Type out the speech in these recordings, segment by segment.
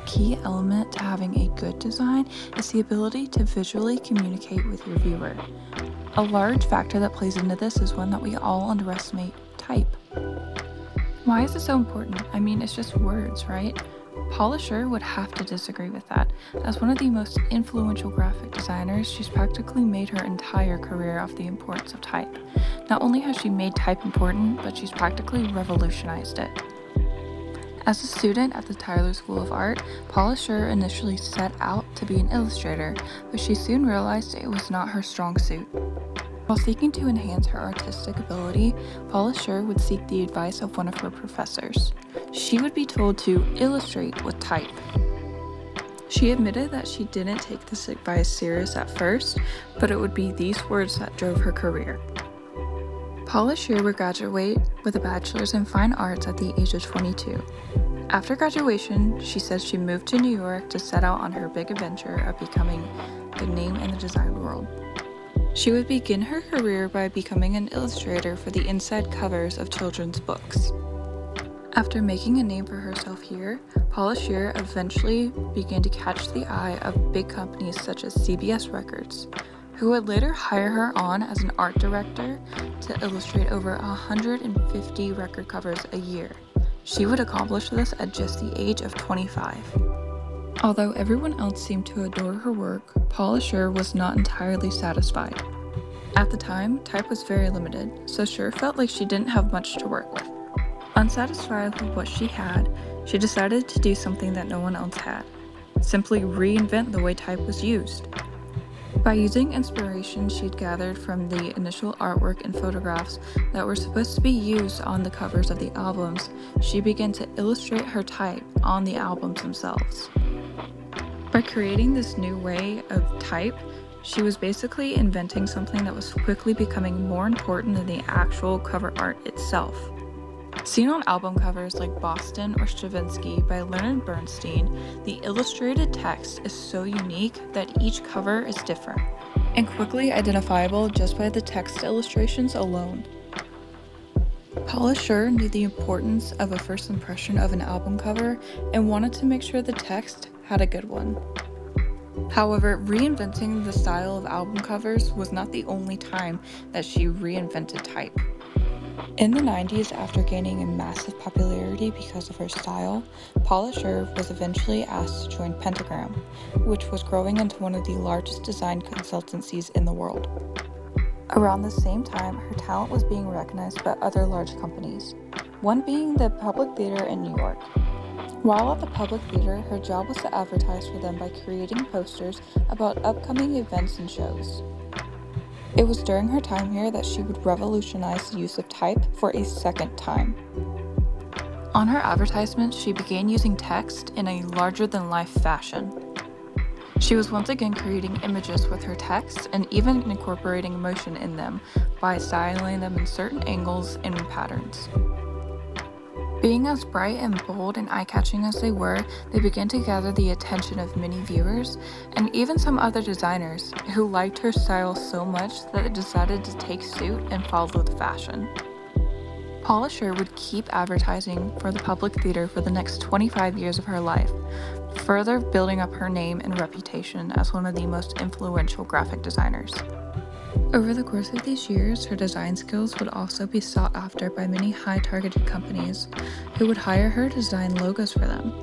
key element to having a good design is the ability to visually communicate with your viewer. A large factor that plays into this is one that we all underestimate: type. Why is this so important? I mean, it's just words, right? Paula Scher would have to disagree with that. As one of the most influential graphic designers, she's practically made her entire career off the importance of type. Not only has she made type important, but she's practically revolutionized it. As a student at the Tyler School of Art, Paula Scher initially set out to be an illustrator, but she soon realized it was not her strong suit. While seeking to enhance her artistic ability, Paula Scher would seek the advice of one of her professors. She would be told to illustrate with type. She admitted that she didn't take this advice serious at first, but it would be these words that drove her career. Paula Scher would graduate with a bachelor's in fine arts at the age of 22. After graduation, she says she moved to New York to set out on her big adventure of becoming the name in the design world. She would begin her career by becoming an illustrator for the inside covers of children's books. After making a name for herself here, Paula Scher eventually began to catch the eye of big companies such as CBS Records, who would later hire her on as an art director to illustrate over 150 record covers a year. She would accomplish this at just the age of 25. Although everyone else seemed to adore her work, Paula Scher was not entirely satisfied. At the time, type was very limited, so Scher felt like she didn't have much to work with. Unsatisfied with what she had, she decided to do something that no one else had: simply reinvent the way type was used. By using inspiration she'd gathered from the initial artwork and photographs that were supposed to be used on the covers of the albums, she began to illustrate her type on the albums themselves. By creating this new way of type, she was basically inventing something that was quickly becoming more important than the actual cover art itself. Seen on album covers like Boston or Stravinsky by Leonard Bernstein, the illustrated text is so unique that each cover is different, and quickly identifiable just by the text illustrations alone. Paula Scher knew the importance of a first impression of an album cover and wanted to make sure the text had a good one. However, reinventing the style of album covers was not the only time that she reinvented type. In the 90s, after gaining a massive popularity because of her style, Paula Scher was eventually asked to join Pentagram, which was growing into one of the largest design consultancies in the world. Around the same time, her talent was being recognized by other large companies, one being the Public Theater in New York. While at the Public Theater, her job was to advertise for them by creating posters about upcoming events and shows. It was during her time here that she would revolutionize the use of type for a second time. On her advertisements, she began using text in a larger-than-life fashion. She was once again creating images with her text and even incorporating emotion in them by styling them in certain angles and patterns. Being as bright and bold and eye-catching as they were, they began to gather the attention of many viewers and even some other designers who liked her style so much that they decided to take suit and follow the fashion. Paula Scher would keep advertising for the Public Theater for the next 25 years of her life, further building up her name and reputation as one of the most influential graphic designers. Over the course of these years, her design skills would also be sought after by many high-targeted companies who would hire her to design logos for them.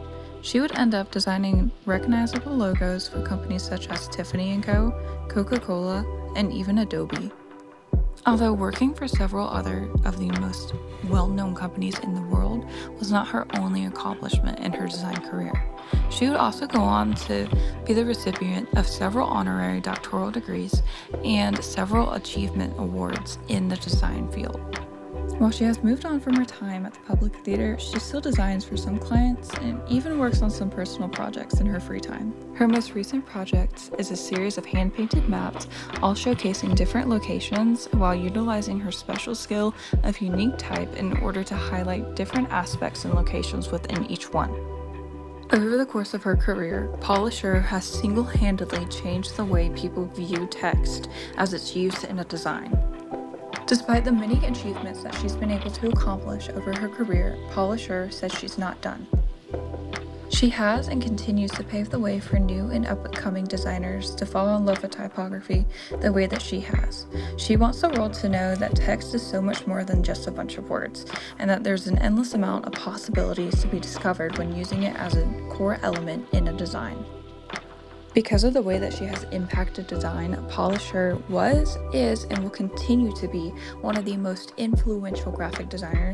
She would end up designing recognizable logos for companies such as Tiffany & Co., Coca-Cola, and even Adobe. Although working for several other of the most well-known companies in the world was not her only accomplishment in her design career, she would also go on to be the recipient of several honorary doctoral degrees and several achievement awards in the design field. While she has moved on from her time at the Public Theater, she still designs for some clients and even works on some personal projects in her free time. Her most recent project is a series of hand-painted maps, all showcasing different locations while utilizing her special skill of unique type in order to highlight different aspects and locations within each one. Over the course of her career, Paula Scher has single-handedly changed the way people view text as it's used in a design. Despite the many achievements that she's been able to accomplish over her career, Paula Scher says she's not done. She She has and continues to pave the way for new and upcoming designers to fall in love with typography the way that she has. She wants the world to know that text is so much more than just a bunch of words, and that there's an endless amount of possibilities to be discovered when using it as a core element in a design. Because of the way that she has impacted design, Paula Scher was, is, and will continue to be one of the most influential graphic designers